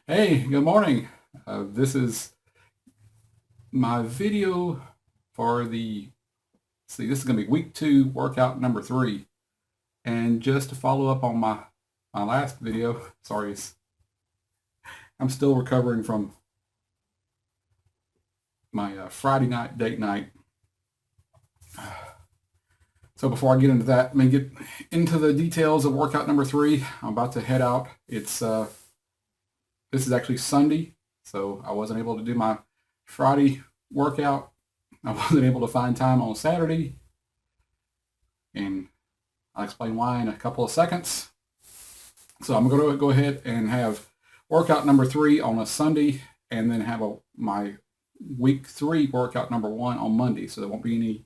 Hey, good morning. This is my video for this is going to be week 2 workout number 3. And just to follow up on my last video, sorry, I'm still recovering from my Friday night date night. So before I get into that, let me get into the details of workout number 3. I'm about to head out. This is actually Sunday, so I wasn't able to do my Friday workout. I wasn't able to find time on Saturday, and I'll explain why in a couple of seconds. So I'm going to go ahead and have workout number 3 on a Sunday, and then have my week 3 workout number 1 on Monday. So there won't be any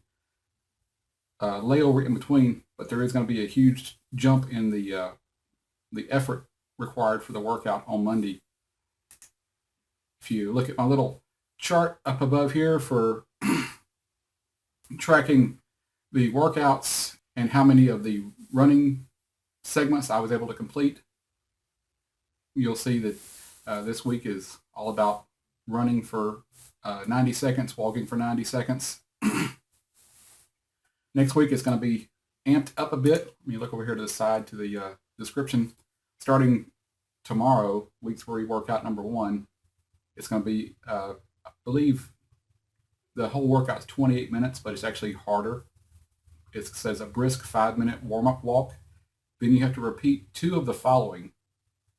layover in between, but there is going to be a huge jump in the effort required for the workout on Monday. If you look at my little chart up above here for tracking the workouts and how many of the running segments I was able to complete, you'll see that this week is all about running for 90 seconds, walking for 90 seconds. Next week is going to be amped up a bit. Let me look over here to the side to the description. Starting tomorrow, week 3 workout number 1, it's going to be, I believe, the whole workout is 28 minutes, but it's actually harder. It says a brisk 5-minute warm-up walk. Then you have to repeat 2 of the following: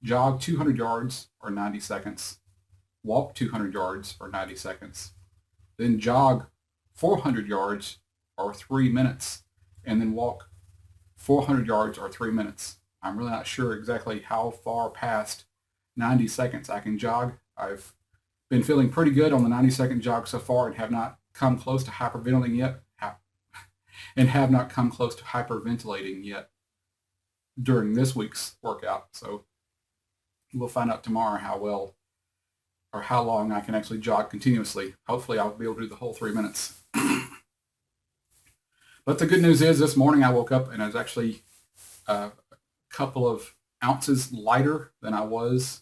jog 200 yards or 90 seconds, walk 200 yards or 90 seconds, then jog 400 yards or 3 minutes, and then walk 400 yards or 3 minutes. I'm really not sure exactly how far past 90 seconds I can jog. I've been feeling pretty good on the 90-second jog so far and have not come close to hyperventilating yet during this week's workout. So we'll find out tomorrow how well or how long I can actually jog continuously. Hopefully I'll be able to do the whole 3 minutes. But the good news is this morning I woke up and I was actually a couple of ounces lighter than I was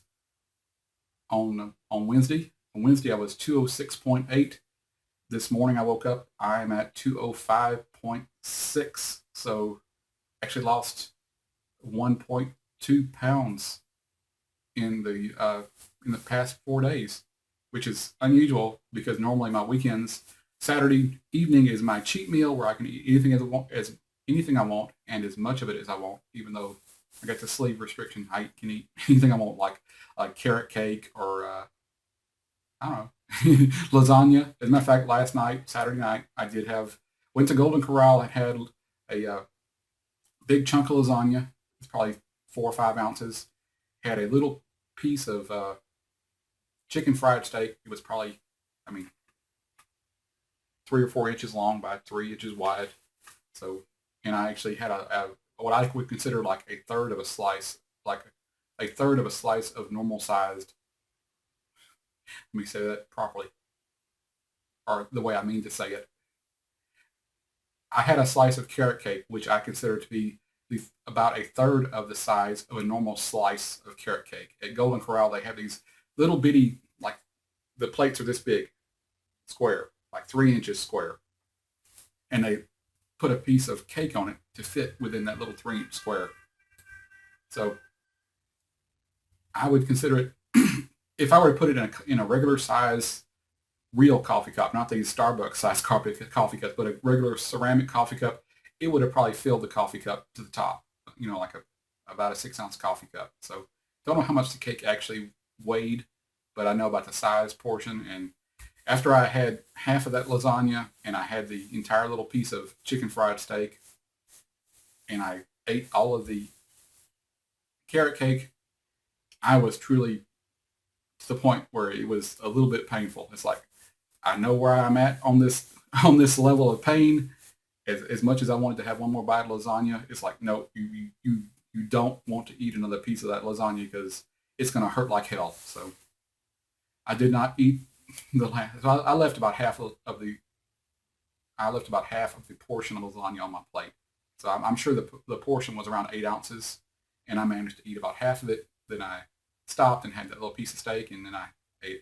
on Wednesday. On Wednesday I was 206.8. This morning I woke up, I'm at 205.6. So actually lost 1.2 pounds in the past 4 days, which is unusual because normally my weekends, Saturday evening is my cheat meal where I can eat anything I want and as much of it as I want, even though I got the sleeve restriction. I can eat anything I want, like carrot cake or I don't know, lasagna. As a matter of fact, last night, Saturday night, went to Golden Corral and had a big chunk of lasagna. It's probably 4 or 5 ounces. Had a little piece of chicken fried steak. It was probably, 3 or 4 inches long by 3 inches wide. So, and I actually had what I would consider like a third of a slice of normal sized. Let me say that properly, or the way I mean to say it. I had a slice of carrot cake, which I consider to be about a third of the size of a normal slice of carrot cake. At Golden Corral, they have these little bitty, like the plates are this big, square, like 3 inches square. And they put a piece of cake on it to fit within that little 3-inch square. So I would consider it, if I were to put it in a regular size real coffee cup, not these Starbucks size coffee cups, but a regular ceramic coffee cup, it would have probably filled the coffee cup to the top, like about a 6-ounce coffee cup. So don't know how much the cake actually weighed, but I know about the size portion. And after I had half of that lasagna and I had the entire little piece of chicken fried steak and I ate all of the carrot cake, I was truly to the point where it was a little bit painful. It's like, I know where I'm at on this level of pain. As much as I wanted to have one more bite of lasagna, it's like, no, you don't want to eat another piece of that lasagna because it's going to hurt like hell. So I did not eat the last. So I left about half of the portion of lasagna on my plate. So I'm sure the portion was around 8 ounces, and I managed to eat about half of it. Then I stopped and had that little piece of steak, and then I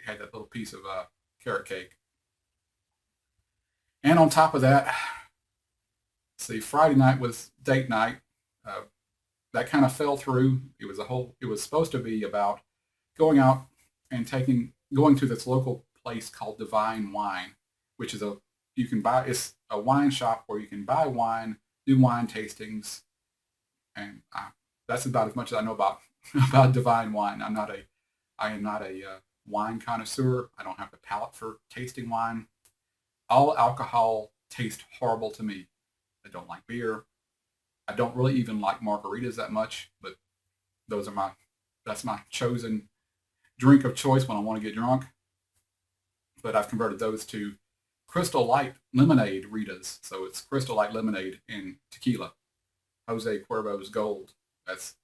had that little piece of carrot cake. And on top of that, see, Friday night was date night. Uh, that kind of fell through. It was supposed to be about going out and going to this local place called Divine Wine, which is it's a wine shop where you can buy wine, do wine tastings, and that's about as much as I know about about Divine Wine. I am not a wine connoisseur. I don't have the palate for tasting wine. All alcohol tastes horrible to me. I don't like beer. I don't really even like margaritas that much, but that's my chosen drink of choice when I want to get drunk. But I've converted those to Crystal Light Lemonade Ritas. So it's Crystal Light Lemonade and tequila. Jose Cuervo's Gold. That's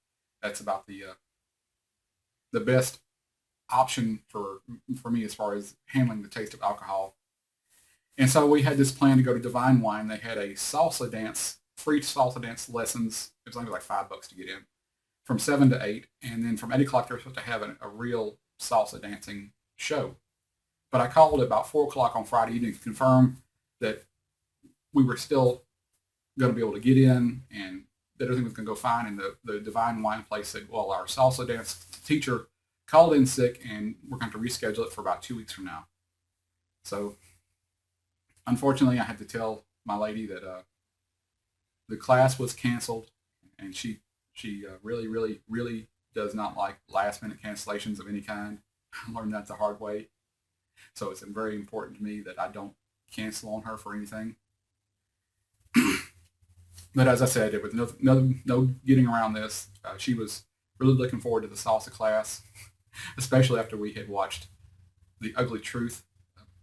about the best option for me as far as handling the taste of alcohol. And so we had this plan to go to Divine Wine. They had a free salsa dance lessons. It was only like $5 to get in from 7 to 8. And then from 8 o'clock, they were supposed to have a real salsa dancing show. But I called at about 4 o'clock on Friday evening to confirm that we were still going to be able to get in and that everything was going to go fine. And the Divine Wine place said, well, our salsa dance teacher called in sick and we're going to reschedule it for about 2 weeks from now. So unfortunately, I had to tell my lady that the class was canceled, and she really, really, really does not like last-minute cancellations of any kind. I learned that the hard way. So it's very important to me that I don't cancel on her for anything. But as I said, it was no getting around this. She was really looking forward to the salsa class, especially after we had watched The Ugly Truth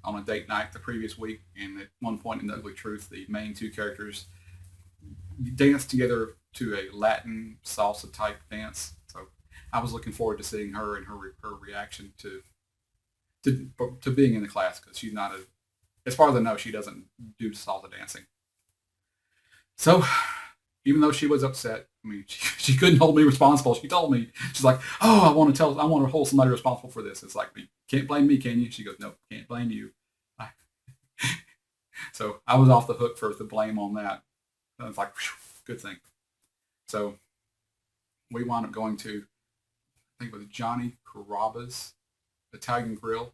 on a date night the previous week. And at one point in The Ugly Truth, the main two characters danced together to a Latin salsa type dance. So I was looking forward to seeing her and her reaction to being in the class, because she's not as far as I know, she doesn't do salsa dancing. So even though she was upset, I mean, she couldn't hold me responsible. She told me, she's like, oh, I want to hold somebody responsible for this. It's like, you can't blame me, can you? She goes, no, can't blame you. So I was off the hook for the blame on that. I was like, good thing. So we wound up going to, I think it was Johnny Caraba's Italian Grill,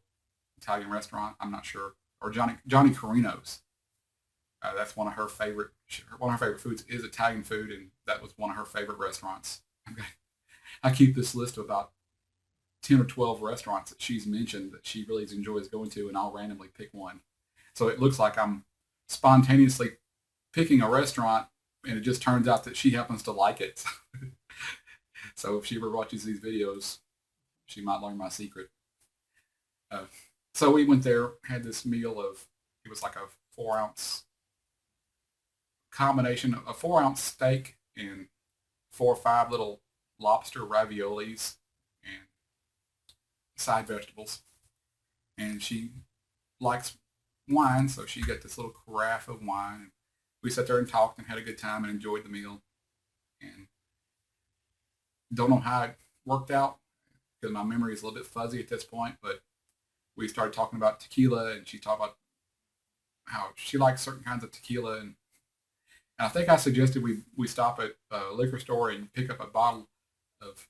Italian restaurant. I'm not sure, or Johnny Carino's. That's one of her favorite foods is Italian food, and that was one of her favorite restaurants. I keep this list of about 10 or 12 restaurants that she's mentioned that she really enjoys going to, and I'll randomly pick one. So it looks like I'm spontaneously picking a restaurant, and it just turns out that she happens to like it. So if she ever watches these videos, she might learn my secret. So we went there, had this meal it was like a 4-ounce combination of a 4-ounce steak and 4 or 5 little lobster raviolis and side vegetables. And she likes wine, so she got this little carafe of wine. We sat there and talked and had a good time and enjoyed the meal. And don't know how it worked out because my memory is a little bit fuzzy at this point, but we started talking about tequila, and she talked about how she likes certain kinds of tequila, and I think I suggested we stop at a liquor store and pick up a bottle of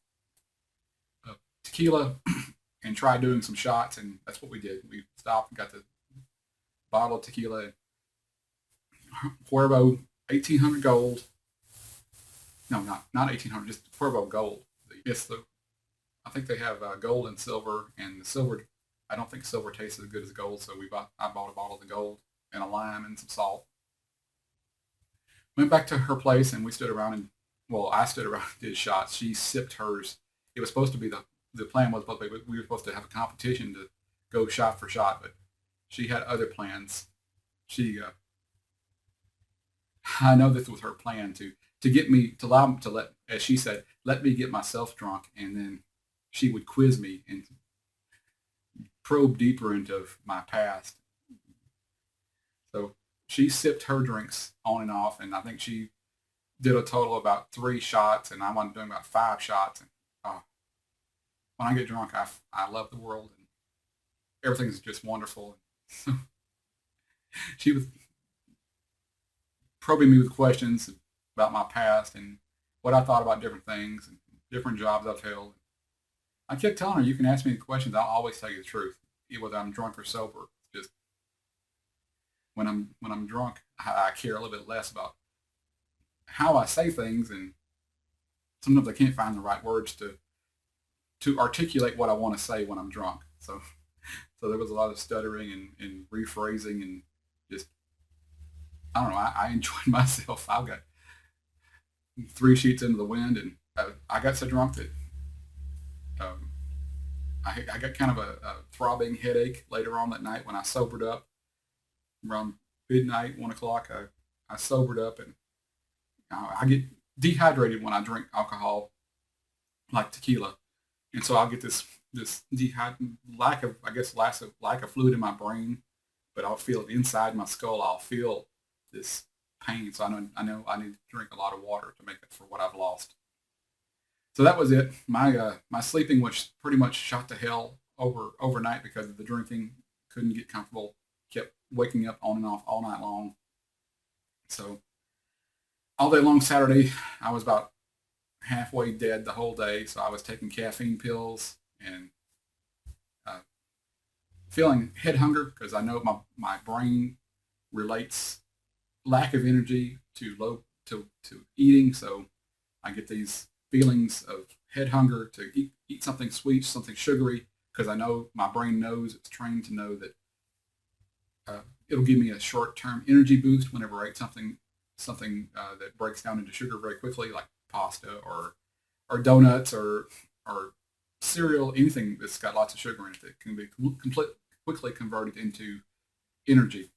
tequila and try doing some shots, and that's what we did. We stopped and got the bottle of tequila, Cuervo 1800 Gold. No, not 1800, just Cuervo Gold. I think they have gold and silver, and the silver, I don't think silver tastes as good as gold, so I bought a bottle of the gold and a lime and some salt. Went back to her place, and we stood around I stood around and did shots. She sipped hers. It was supposed to be the plan was supposed to be, we were supposed to have a competition to go shot for shot, but she had other plans. I know this was her plan to get me, to allow me to as she said, let me get myself drunk, and then she would quiz me and probe deeper into my past. So she sipped her drinks on and off, and I think she did a total of about 3 shots, and I wanted doing about 5 shots. And when I get drunk, I love the world and everything's just wonderful. So she was probing me with questions about my past and what I thought about different things and different jobs I've held. I kept telling her, "You can ask me questions. I'll always tell you the truth, whether I'm drunk or sober. It's just when I'm drunk, I care a little bit less about how I say things, and sometimes I can't find the right words to articulate what I want to say when I'm drunk. So there was a lot of stuttering and rephrasing and just I don't know. I enjoyed myself. I got 3 sheets into the wind, and I got so drunk that um, I got kind of a throbbing headache later on that night when I sobered up around midnight, 1 o'clock. I sobered up, and I get dehydrated when I drink alcohol like tequila, and so I'll get this lack of I guess lack of fluid in my brain, but I'll feel it inside my skull. I'll feel this pain, so I know I need to drink a lot of water to make up for what I've lost. So that was it. My sleeping was pretty much shot to hell overnight because of the drinking. Couldn't get comfortable. Kept waking up on and off all night long. So all day long Saturday, I was about halfway dead the whole day. So I was taking caffeine pills and uh, feeling head hunger because I know my brain relates lack of energy to to eating. So I get these feelings of head hunger to eat something sweet, something sugary, because I know my brain knows it's trained to know that it'll give me a short-term energy boost whenever I eat something that breaks down into sugar very quickly, like pasta or donuts or cereal, anything that's got lots of sugar in it that can be quickly converted into energy.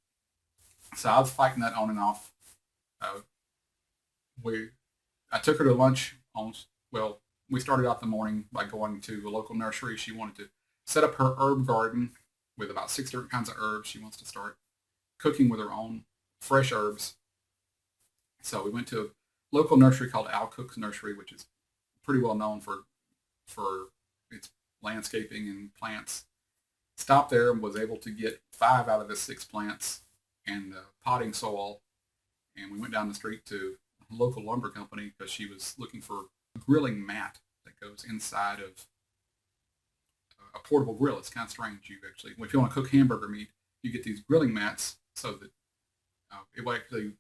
So I was fighting that on and off. Uh, we I took her to lunch almost. Well, we started out the morning by going to a local nursery. She wanted to set up her herb garden with about 6 different kinds of herbs. She wants to start cooking with her own fresh herbs. So we went to a local nursery called Al Cook's Nursery, which is pretty well known for its landscaping and plants. Stopped there and was able to get 5 out of the 6 plants and potting soil. And we went down the street to a local lumber company because she was looking for a grilling mat that goes inside of a portable grill. It's kind of strange. You actually, if you want to cook hamburger meat, you get these grilling mats so that it actually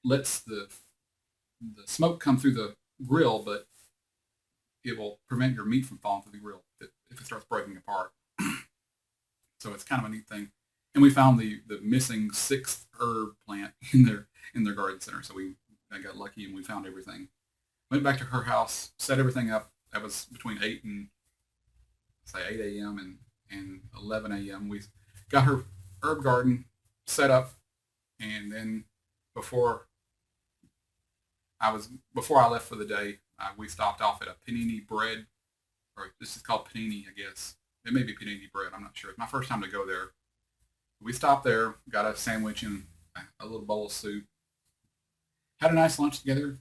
lets the smoke come through the grill, but it will prevent your meat from falling through the grill if it starts breaking apart. So it's kind of a neat thing. And we found the missing 6th herb plant in their garden center. So I got lucky and we found everything. Went back to her house, set everything up. That was between 8 and say 8 a.m. and 11 a.m. We got her herb garden set up, and then before before I left for the day, we stopped off at a panini bread, or this is called panini, I guess. It may be panini bread. I'm not sure. It's my first time to go there. We stopped there, got a sandwich and a little bowl of soup. Had a nice lunch together.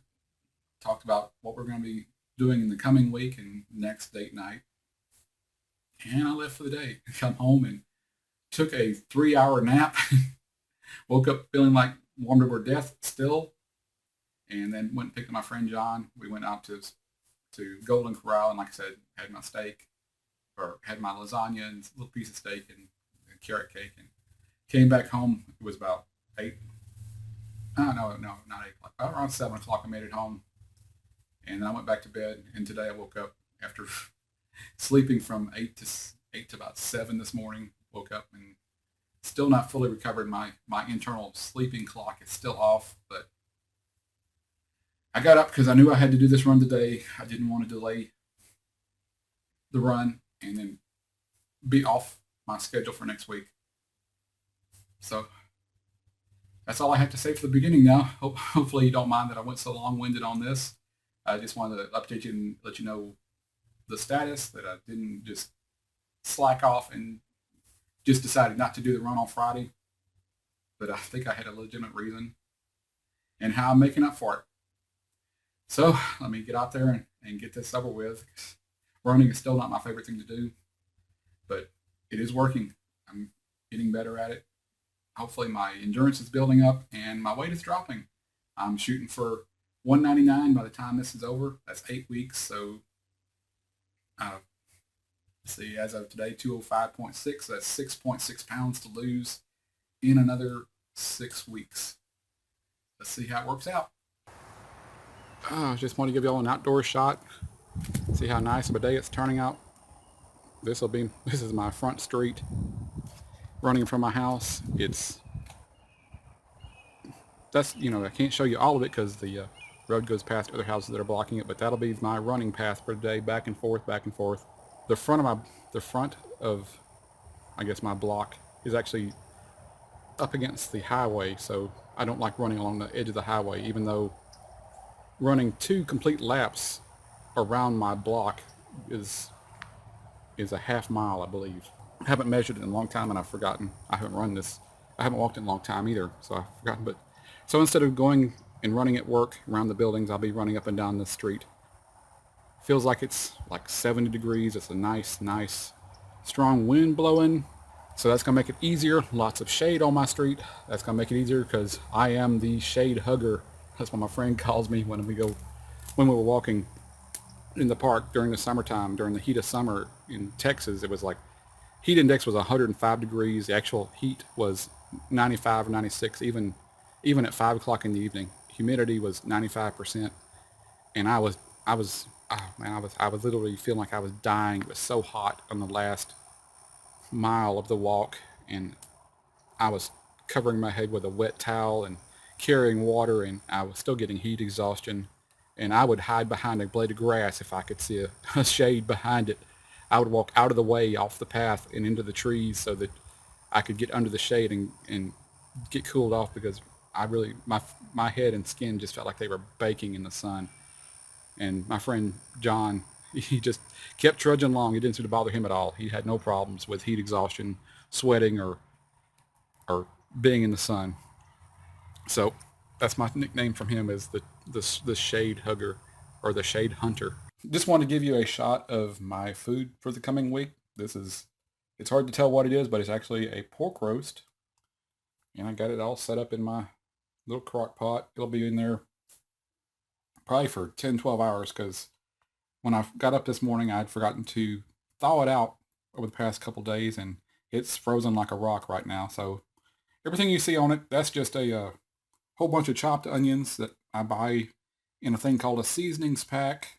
Talked about what we're going to be doing in the coming week and next date night. And I left for the day. Come home and took a 3-hour nap. Woke up feeling like warmed over death still. And then went and picked up my friend John. We went out to Golden Corral, and like I said, had my steak, or had my lasagna and a little piece of steak and carrot cake, and came back home. It was about 8. No, not 8 o'clock. About around 7 o'clock I made it home. And then I went back to bed. And today I woke up after sleeping from 8 to about 7 this morning. Woke up and still not fully recovered. My internal sleeping clock is still off, but I got up because I knew I had to do this run today. I didn't want to delay the run and then be off my schedule for next week. So that's all I have to say for the beginning now. Hopefully you don't mind that I went so long-winded on this. I just wanted to update you and let you know the status, that I didn't just slack off and just decided not to do the run on Friday. But I think I had a legitimate reason and how I'm making up for it. So let me get out there and get this over with. Running is still not my favorite thing to do, but it is working. I'm getting better at it. Hopefully my endurance is building up and my weight is dropping. I'm shooting for 199 by the time this is over. That's 8 weeks. So uh, see, as of today, 205.6. That's 6.6 pounds to lose in another 6 weeks. Let's see how it works out. I just want to give y'all an outdoor shot. See how nice of a day it's turning out. This is my front street running from my house. I can't show you all of it because the road goes past other houses that are blocking it, but that'll be my running path for today, back and forth, back and forth. The front of, I guess, my block is actually up against the highway, so I don't like running along the edge of the highway, even though running 2 complete laps around my block is a half mile, I believe. I haven't measured it in a long time, and I've forgotten. I haven't walked in a long time either, so I've forgotten. But so instead of going and running at work around the buildings, I'll be running up and down the street. Feels like it's like 70 degrees. It's a nice, strong wind blowing. So that's going to make it easier. Lots of shade on my street. That's going to make it easier because I am the shade hugger. That's what my friend calls me when we were walking in the park during the summertime, during the heat of summer in Texas. It was like heat index was 105 degrees. The actual heat was 95 or 96, even at 5 o'clock in the evening. Humidity was 95%, and I was literally feeling like I was dying. It was so hot on the last mile of the walk, and I was covering my head with a wet towel and carrying water, and I was still getting heat exhaustion. And I would hide behind a blade of grass if I could see a shade behind it. I would walk out of the way, off the path, and into the trees so that I could get under the shade and get cooled off, because my head and skin just felt like they were baking in the sun. And my friend John, he just kept trudging along. It didn't seem to bother him at all. He had no problems with heat exhaustion, sweating, or being in the sun. So that's my nickname from him, is the shade hugger, or the shade hunter. Just wanted to give you a shot of my food for the coming week. It's hard to tell what it is, but it's actually a pork roast. And I got it all set up in my little crock pot. It'll be in there probably for 10, 12 hours, because when I got up this morning, I'd forgotten to thaw it out over the past couple days, and it's frozen like a rock right now. So everything you see on it, that's just a whole bunch of chopped onions that I buy in a thing called a seasonings pack,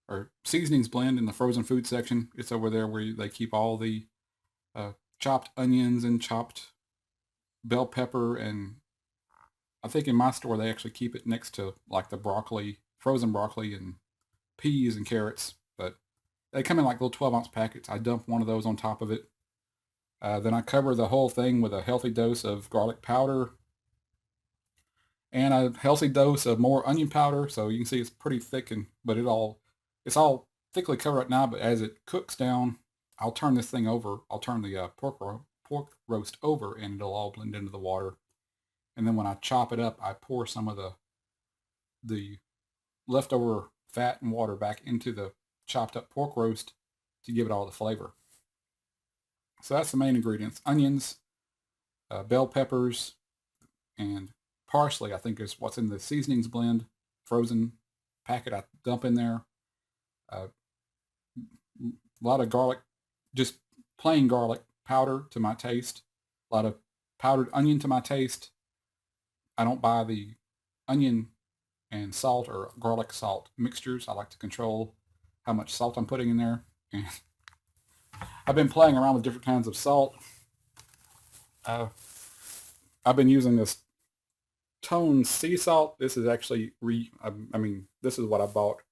or seasonings blend, in the frozen food section. It's over there where they keep all the chopped onions and chopped bell pepper, and I think in my store they actually keep it next to like the broccoli, frozen broccoli, and peas and carrots. But they come in like little 12-ounce packets. I dump one of those on top of it. Then I cover the whole thing with a healthy dose of garlic powder and a healthy dose of more onion powder. So you can see it's pretty thick, but it's all thickly covered right now. But as it cooks down, I'll turn this thing over. I'll turn the pork roast over, and it'll all blend into the water. And then when I chop it up, I pour some of the leftover fat and water back into the chopped up pork roast to give it all the flavor. So that's the main ingredients: onions, bell peppers, and parsley, I think, is what's in the seasonings blend frozen packet I dump in there. A lot of garlic, just plain garlic powder to my taste. A lot of powdered onion to my taste. I don't buy the onion and salt or garlic salt mixtures. I like to control how much salt I'm putting in there. And I've been playing around with different kinds of salt. I've been using this Tone sea salt. This is actually this is what I bought.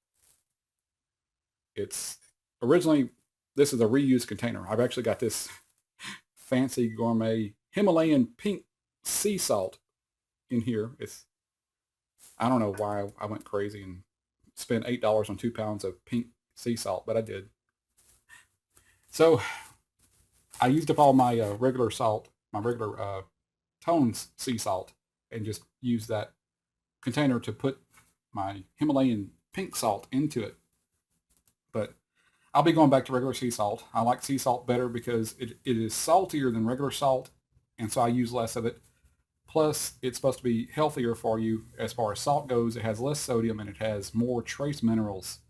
It's originally, this is a reused container. I've actually got this fancy gourmet Himalayan pink sea salt in here. I don't know why I went crazy and spent $8 on 2 pounds of pink sea salt, but I did. So I used up all my regular salt, my regular Tones sea salt, and just used that container to put my Himalayan pink salt into it. But I'll be going back to regular sea salt. I like sea salt better because it is saltier than regular salt, and so I use less of it. Plus, it's supposed to be healthier for you as far as salt goes. It has less sodium and it has more trace minerals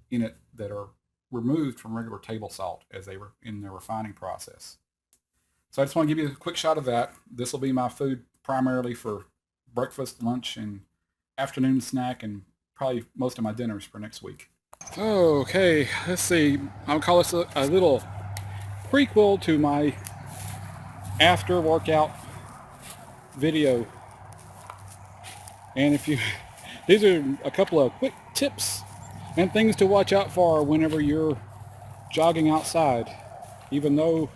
in it that are removed from regular table salt as they were in their refining process. So I just want to give you a quick shot of that. This will be my food primarily for breakfast, lunch, and afternoon snack, and probably most of my dinners for next week. Okay, let's see. I'll call this a little prequel to my after workout video. And if you, these are a couple of quick tips and things to watch out for whenever you're jogging outside. Even though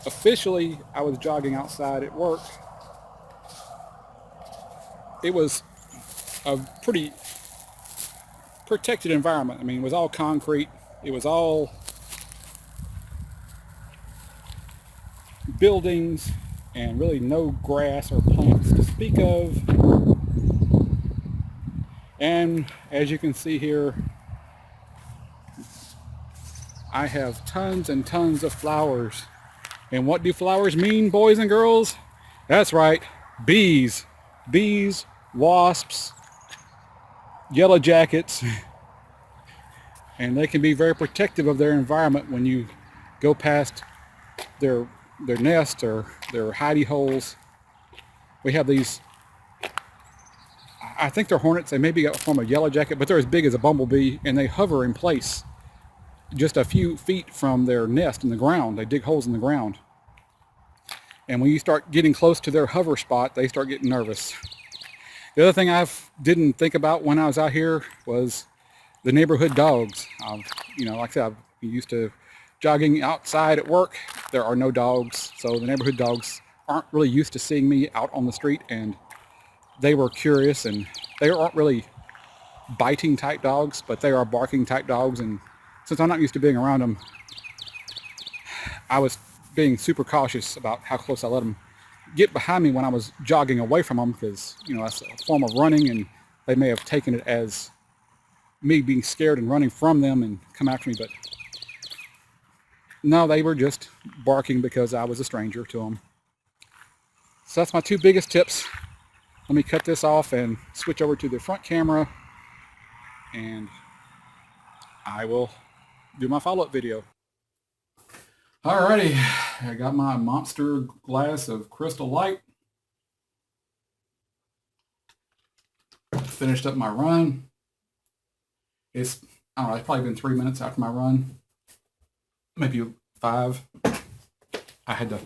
officially I was jogging outside at work, it was a pretty protected environment. I mean, it was all concrete. It was all buildings and really no grass or plants to speak of. And as you can see here, I have tons and tons of flowers. And what do flowers mean, boys and girls? That's right, bees. Bees, wasps, yellow jackets. And they can be very protective of their environment when you go past their nest or their hidey holes. We have these, I think they're hornets. They may be from a yellow jacket, but they're as big as a bumblebee, and they hover in place just a few feet from their nest in the ground. They dig holes in the ground. And when you start getting close to their hover spot, they start getting nervous. The other thing I didn't think about when I was out here was the neighborhood dogs. Like I said, I'm used to jogging outside at work. There are no dogs, so the neighborhood dogs aren't really used to seeing me out on the street, and they were curious, and they aren't really biting type dogs, but they are barking type dogs, and since I'm not used to being around them, I was being super cautious about how close I let them get behind me when I was jogging away from them, because that's a form of running, and they may have taken it as me being scared and running from them and come after me, but no, they were just barking because I was a stranger to them. So that's my two biggest tips. Let me cut this off and switch over to the front camera, and I will do my follow-up video. Alrighty, I got my monster glass of Crystal Light. Finished up my run. It's probably been 3 minutes after my run, maybe 5. I had to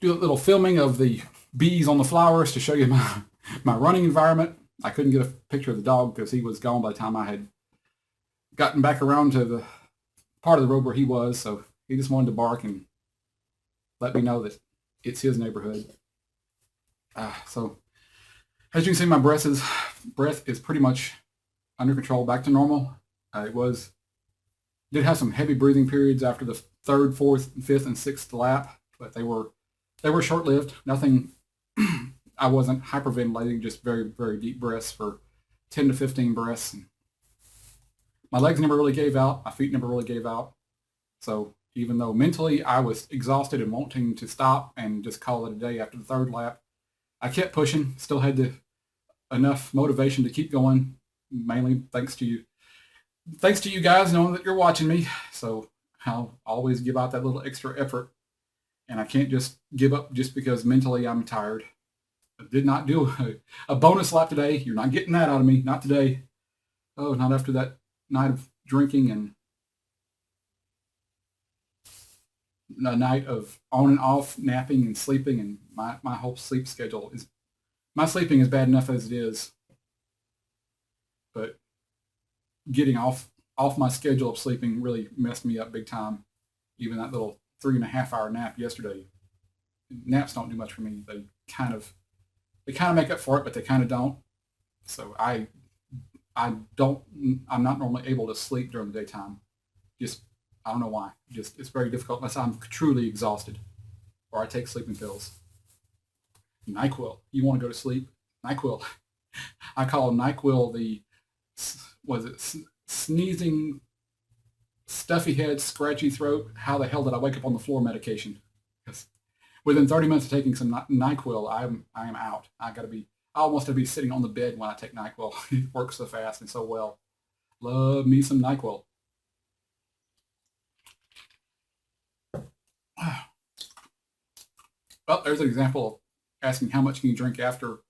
do a little filming of the bees on the flowers to show you my running environment. I couldn't get a picture of the dog because he was gone by the time I had gotten back around to the part of the road where he was, so he just wanted to bark and let me know that it's his neighborhood. So as you can see, my breath is pretty much under control, back to normal. Did have some heavy breathing periods after the 3rd, 4th, 5th, and 6th lap, but they were short-lived. Nothing. I wasn't hyperventilating, just very, very deep breaths for 10 to 15 breaths. My legs never really gave out. My feet never really gave out. So even though mentally I was exhausted and wanting to stop and just call it a day after the 3rd lap, I kept pushing. Still had enough motivation to keep going. Mainly thanks to you. Thanks to you guys knowing that you're watching me. So I'll always give out that little extra effort. And I can't just give up just because mentally I'm tired. I did not do a bonus lap today. You're not getting that out of me. Not today. Oh, not after that night of drinking and a night of on and off napping and sleeping, and my whole sleep schedule is, my sleeping is bad enough as it is, but getting off my schedule of sleeping really messed me up big time. Even that little 3.5-hour nap yesterday. Naps don't do much for me. They kind of make up for it, but they kind of don't. So I'm not normally able to sleep during the daytime. Just, I don't know why. Just, it's very difficult unless I'm truly exhausted or I take sleeping pills. NyQuil. You want to go to sleep? NyQuil. I call NyQuil the, sneezing stuffy head, scratchy throat. How the hell did I wake up on the floor medication? Because within 30 minutes of taking some NyQuil, I am out. I almost have to be sitting on the bed when I take NyQuil. It works so fast and so well. Love me some NyQuil. Well, there's an example of asking how much can you drink after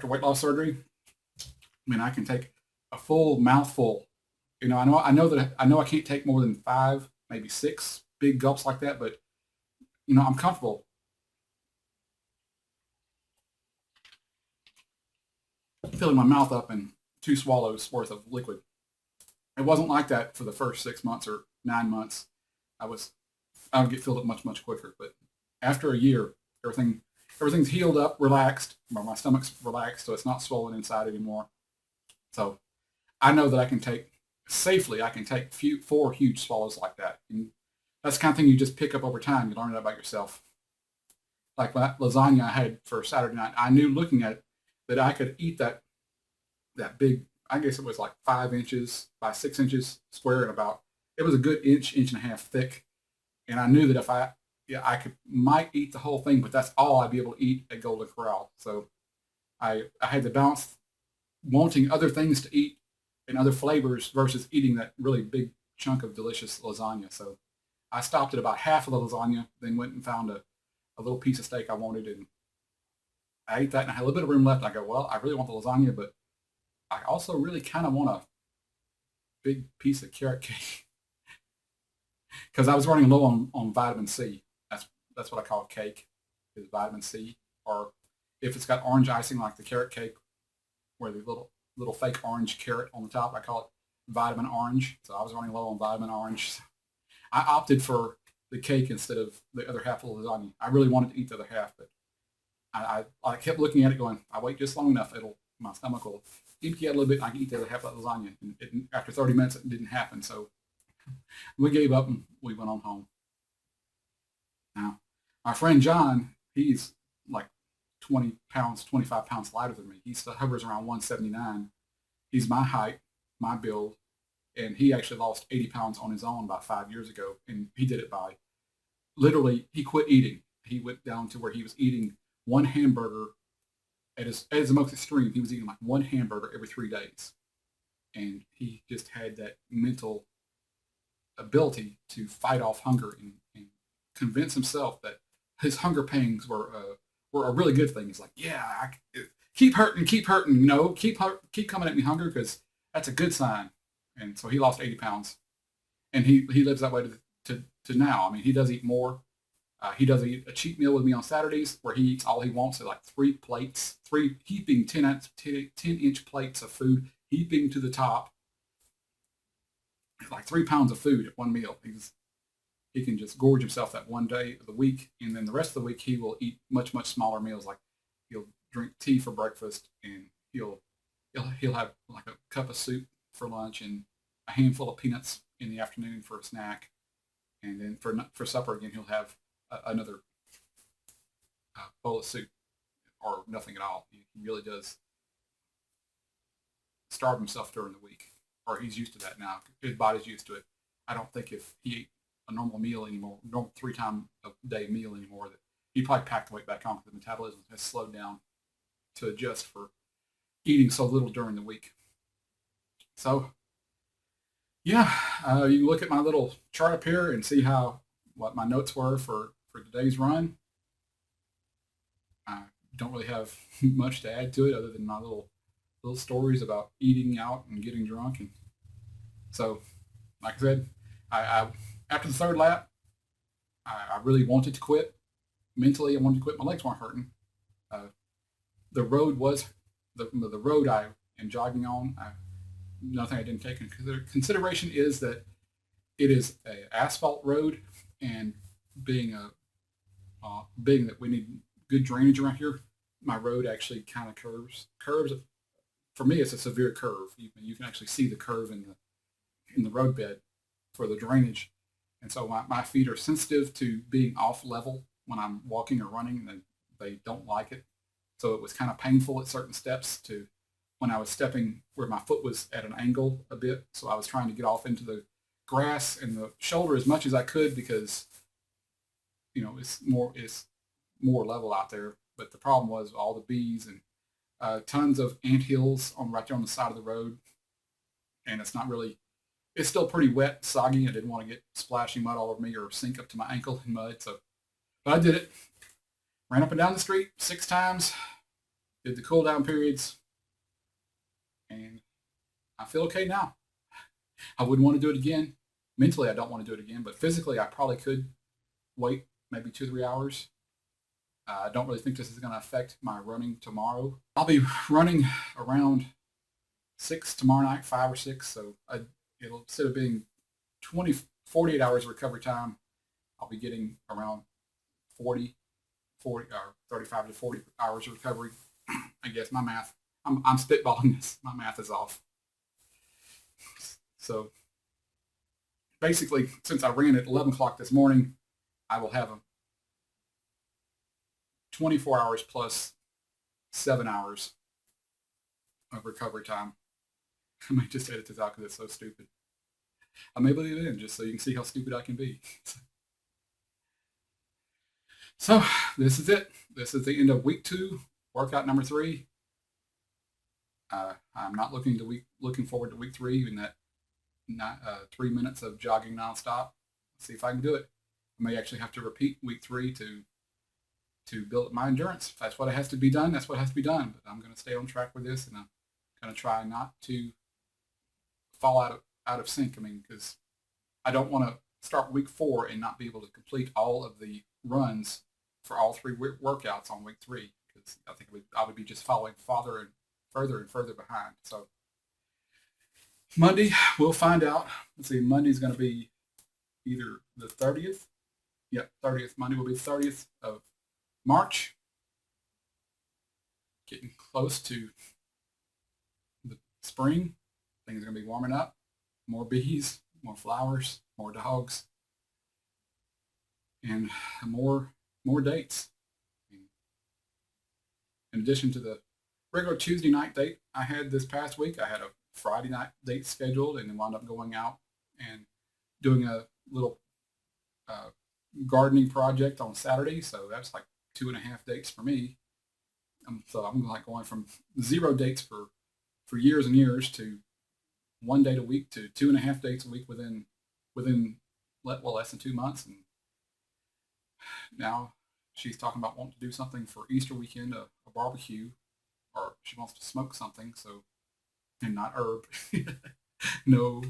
weight loss surgery. I mean, I can take a full mouthful. I know I can't take more than 5, maybe 6 big gulps like that, but I'm comfortable filling my mouth up in 2 swallows worth of liquid. It wasn't like that for the first 6 months or 9 months. I was I would get filled up much much quicker, but after a year, everything's healed up, relaxed. My stomach's relaxed, so it's not swollen inside anymore. So I know that I can take safely. I can take 4 huge swallows like that, and that's the kind of thing you just pick up over time. You learn it about yourself. Like that lasagna I had for Saturday night, I knew looking at it that I could eat that big. I guess it was like 5 inches by 6 inches square, and about it was a good inch and a half thick. And I knew that if I might eat the whole thing, but that's all I'd be able to eat at Golden Corral. So I had to balance wanting other things to eat and other flavors versus eating that really big chunk of delicious lasagna. So I stopped at about half of the lasagna, then went and found a little piece of steak I wanted, and I ate that, and I had a little bit of room left. I go, well, I really want the lasagna, but I also really kind of want a big piece of carrot cake because I was running low on vitamin C. That's what I call cake, is vitamin C. Or if it's got orange icing like the carrot cake, where the little fake orange carrot on the top, I call it vitamin orange. So I was running low on vitamin orange. I opted for the cake instead of the other half of the lasagna. I really wanted to eat the other half, but I kept looking at it going, I wait just long enough, my stomach will empty out a little bit, and I can eat the other half of that lasagna. And after 30 minutes, it didn't happen. So we gave up and we went on home. Now, my friend John, he's like 20 pounds, 25 pounds lighter than me. He still hovers around 179. He's my height, my build, and he actually lost 80 pounds on his own about 5 years ago. And he did it by literally, he quit eating. He went down to where he was eating one hamburger at his most extreme. He was eating like one hamburger every 3 days. And he just had that mental ability to fight off hunger and convince himself that his hunger pangs were a really good thing. He's like, yeah, keep hurting, keep coming at me, hunger, because that's a good sign. And so he lost 80 pounds, and he lives that way to now. I mean, he does eat more. He does eat a cheat meal with me on Saturdays where he eats all he wants at like 3 plates, 3 heaping 10-inch plates of food, heaping to the top, like 3 pounds of food at one meal. He can just gorge himself that one day of the week, and then the rest of the week he will eat much much smaller meals. Like he'll drink tea for breakfast, and he'll have like a cup of soup for lunch and a handful of peanuts in the afternoon for a snack, and then for supper again he'll have another bowl of soup or nothing at all. He really does starve himself during the week, or he's used to that now. His body's used to it. I don't think if he ate a normal meal anymore, normal 3 time a day meal anymore, that he'd probably pack the weight back on because the metabolism has slowed down to adjust for eating so little during the week. So yeah, you can look at my little chart up here and see what my notes were for today's run. I don't really have much to add to it other than my little stories about eating out and getting drunk. And so, like I said, I after the third lap, I really wanted to quit. Mentally, I wanted to quit. My legs weren't hurting. The road was the road I am jogging on. Nothing I didn't take into consideration is that it is a asphalt road, and being that we need good drainage around here, my road actually kind of curves. For me, it's a severe curve. You can actually see the curve in the roadbed for the drainage, and so my feet are sensitive to being off level when I'm walking or running, and they don't like it. So it was kind of painful at certain steps when I was stepping where my foot was at an angle a bit. So I was trying to get off into the grass in the shoulder as much as I could because it's more level out there. But the problem was all the bees and tons of ant hills on right there on the side of the road, and it's still pretty wet, soggy. I didn't want to get splashing mud all over me or sink up to my ankle in mud. So, but I did it. Ran up and down the street 6 times. Did the cool down periods, and I feel okay now. I wouldn't want to do it again. Mentally, I don't want to do it again, but physically, I probably could wait maybe 2 or 3 hours. I don't really think this is going to affect my running tomorrow. I'll be running around 6 tomorrow night, 5 or 6. So it'll, instead of being 48 hours of recovery time, I'll be getting around 40 or 35 to 40 hours of recovery. I guess my math, I'm spitballing this. My math is off. So basically, since I ran at 11 o'clock this morning, I will have a 24 hours plus 7 hours of recovery time. I might just edit this out because it's so stupid. I may leave it in just so you can see how stupid I can be. So this is it. This is the end of week 2, workout number 3. I'm not looking forward to week 3, even that 3 minutes of jogging nonstop. Let's see if I can do it. I may actually have to repeat week 3 to build up my endurance. If that's what has to be done, that's what has to be done. But I'm going to stay on track with this, and I'm going to try not to fall out of sync. I mean, because I don't want to start week 4 and not be able to complete all of the runs for all 3 workouts on week 3, because I think I would be just falling further and further behind. So Monday, we'll find out. Let's see, Monday's going to be either the 30th. Yep, 30th. Monday will be 30th of March. Getting close to the spring. Things are going to be warming up. More bees, more flowers, more dogs, and more dates. In addition to the regular Tuesday night date I had this past week, I had a Friday night date scheduled, and then wound up going out and doing a little gardening project on Saturday. So that's like 2.5 dates for me. So I'm like going from 0 dates for years and years to 1 date a week to 2.5 dates a week within less than 2 months. And now she's talking about wanting to do something for Easter weekend, a barbecue, or she wants to smoke something. So, and not herb. No,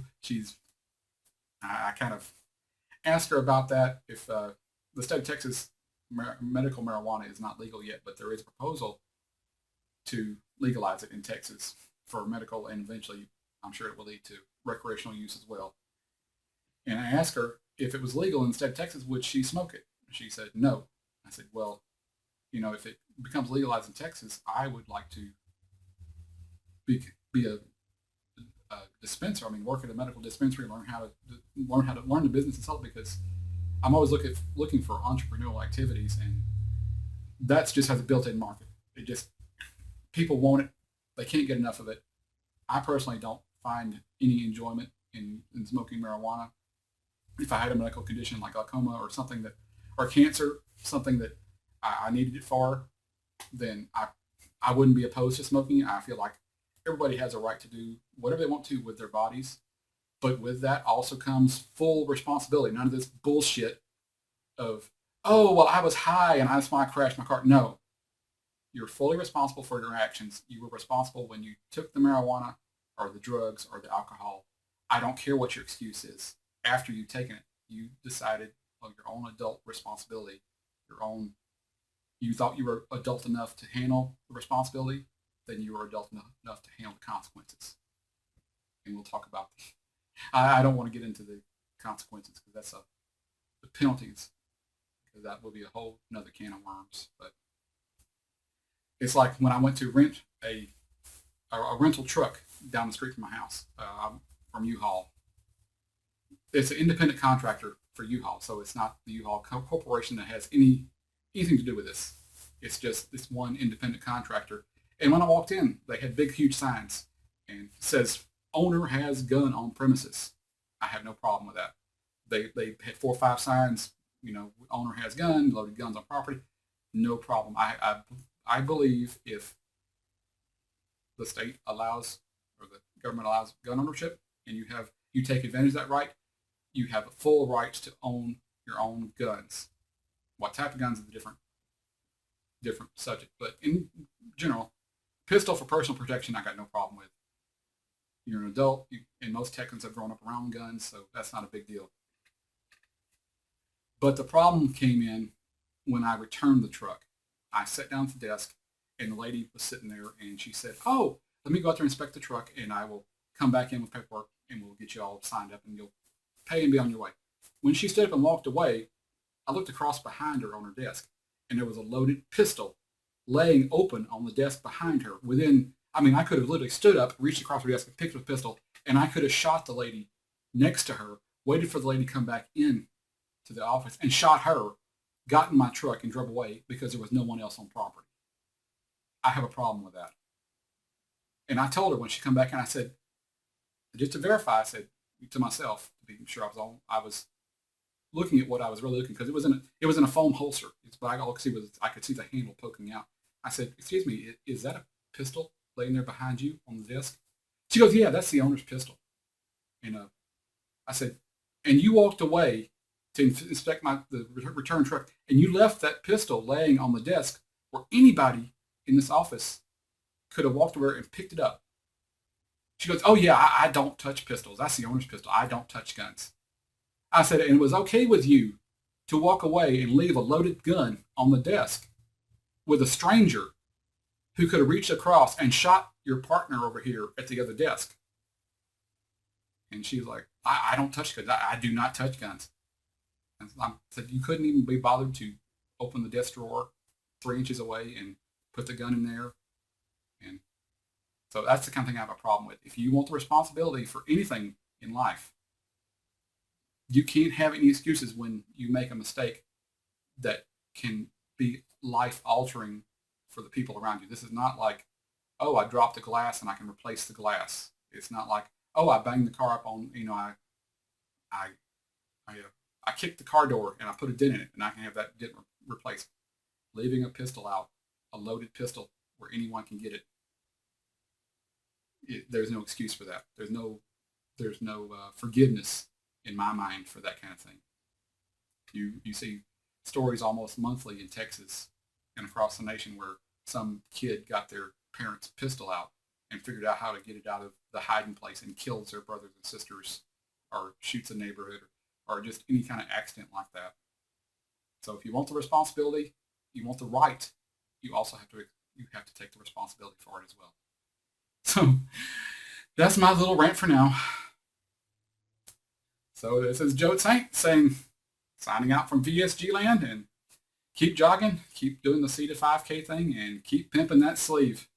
I kind of asked her about that. If the state of Texas medical marijuana is not legal yet, but there is a proposal to legalize it in Texas for medical, and eventually I'm sure it will lead to recreational use as well. And I asked her if it was legal in the state of Texas, would she smoke it? And she said no. I said, well, if it becomes legalized in Texas, I would like to be a dispenser. I mean, work at a medical dispensary, learn the business itself, because I'm always looking for entrepreneurial activities, and that's just has a built-in market. It just, people want it. They can't get enough of it. I personally don't find any enjoyment in smoking marijuana. If I had a medical condition like glaucoma or something or cancer, something that I needed it for, then I wouldn't be opposed to smoking it. I feel like everybody has a right to do whatever they want to with their bodies. But with that also comes full responsibility. None of this bullshit of, oh, well, I was high and that's why I crashed my car. No. You're fully responsible for your actions. You were responsible when you took the marijuana or the drugs or the alcohol. I don't care what your excuse is. After you've taken it, you decided on your own adult responsibility, you thought you were adult enough to handle the responsibility, then you were adult enough to handle the consequences. And we'll talk about I don't want to get into the consequences because that's the penalties, because that would be a whole another can of worms. But it's like when I went to rent a rental truck down the street from my house from U-Haul. It's an independent contractor for U-Haul, so it's not the U-Haul corporation that has anything to do with this. It's just this one independent contractor. And when I walked in, they had big, huge signs and it says, owner has gun on premises. I have no problem with that. They had 4 or 5 signs. Owner has gun, loaded guns on property. No problem. I believe if the state allows or the government allows gun ownership and you take advantage of that right, you have full rights to own your own guns. What type of guns is a different subject, but in general, pistol for personal protection, I got no problem with. You're an adult, and most Texans have grown up around guns, so that's not a big deal. But the problem came in when I returned the truck. I sat down at the desk, and the lady was sitting there, and she said, "Oh, let me go out there and inspect the truck, and I will come back in with paperwork, and we'll get you all signed up, and you'll pay and be on your way." When she stood up and walked away, I looked across behind her on her desk, and there was a loaded pistol laying open on the desk behind her. I could have literally stood up, reached across her desk, and picked up a pistol, and I could have shot the lady next to her, waited for the lady to come back in to the office, and shot her, got in my truck, and drove away because there was no one else on property. I have a problem with that. And I told her when she come back in, I said, just to verify, I said to myself, to be sure I was looking at what I was really looking, because it was in a foam holster. But I could see the handle poking out. I said, "Excuse me, is that a pistol laying there behind you on the desk?" She goes, "Yeah, that's the owner's pistol." And I said, "And you walked away to inspect the return truck, and you left that pistol laying on the desk where anybody in this office could have walked over and picked it up." She goes, "Oh yeah, I don't touch pistols. That's the owner's pistol. I don't touch guns." I said, "And it was okay with you to walk away and leave a loaded gun on the desk with a stranger who could have reached across and shot your partner over here at the other desk?" And she was like, I don't touch guns. I do not touch guns." And I said, "You couldn't even be bothered to open the desk drawer 3 inches away and put the gun in there?" And so that's the kind of thing I have a problem with. If you want the responsibility for anything in life, you can't have any excuses when you make a mistake that can be life altering for the people around you. This is not like, "Oh, I dropped a glass and I can replace the glass." It's not like, "Oh, I banged the car up on, I kicked the car door and I put a dent in it and I can have that dent replaced." Leaving a pistol out, a loaded pistol where anyone can get it, there's no excuse for that. There's no forgiveness in my mind for that kind of thing. You see stories almost monthly in Texas and across the nation where some kid got their parents' pistol out and figured out how to get it out of the hiding place and kills their brothers and sisters, or shoots a neighborhood, or just any kind of accident like that. So if you want the responsibility, you want the right, you also have to take the responsibility for it as well. So that's my little rant for now. So this is Joe Saint signing out from VSG land, and keep jogging, keep doing the C25K thing, and keep pimping that sleeve.